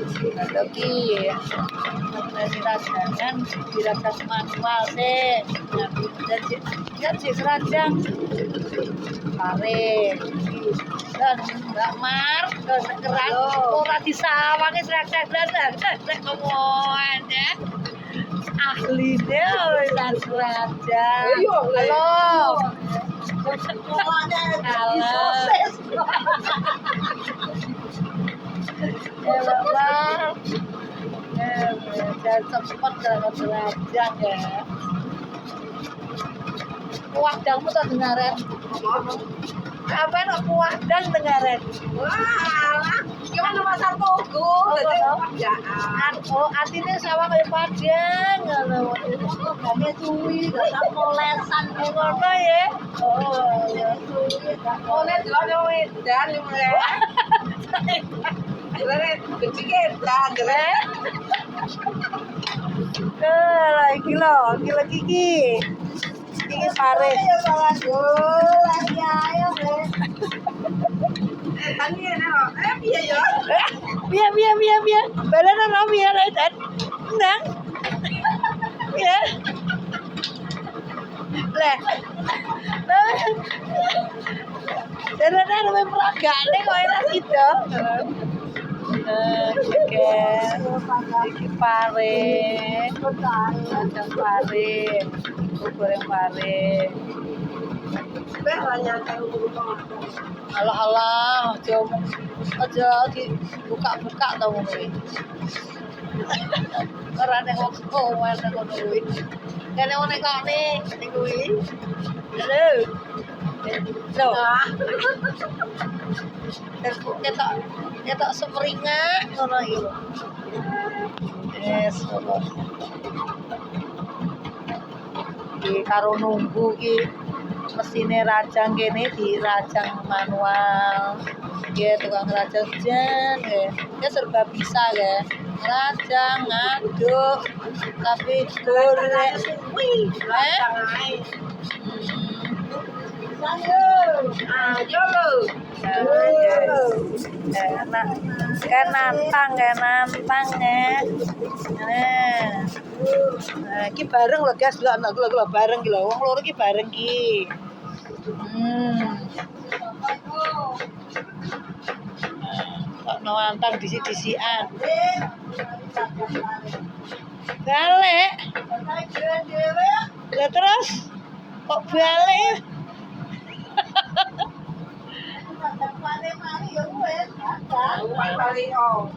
Lagi dirasakan dirasa manual sih dan si serajang pare dan Mbak Mar dan sekeran ora disawangi srek-srek blas ngomong ya ahli deh dan serajang halo Bapak dan sempat dalam belajar ya. Wadangmu tak dengaran? Apa nak wadang dengaran? Wah, gimana pasar Togo? Oh, artinya sawah kayak padang, kalau kami suwi, gak molesan, ngono ya. Oh, suwi, gak Oleh jual wedan, gimana? Kecil kita, lagi lo, gila Iki pare. ayo salah lagi ayo tanya no, biar ya. Biar. Badan ono biar dan nang. Ya. Leh. Darane ame peragane kok enak gitu. Iki pare. Ada pare. Goreng pare. Alah, aja dibuka-buka tau kuwi. Ora nek kok ana ngono kuwi. Kene ono kene ning kuwi. Halo. Loh. Ketok semringak ngono iki. Yes, ngono. Iki karo nunggu iki mesine rajang kene dirajang manual. Ya tukang rajang jan ya serba bisa ya. Rajang ngaduk tapi goreng. Ayo lo. Enak kan nantang ya. Nah, iki bareng lho guys, lho bareng iki lho. Wong loro iki bareng iki. Kok nantang disi-disian. Balik. Lah terus kok balik? Mari, oh.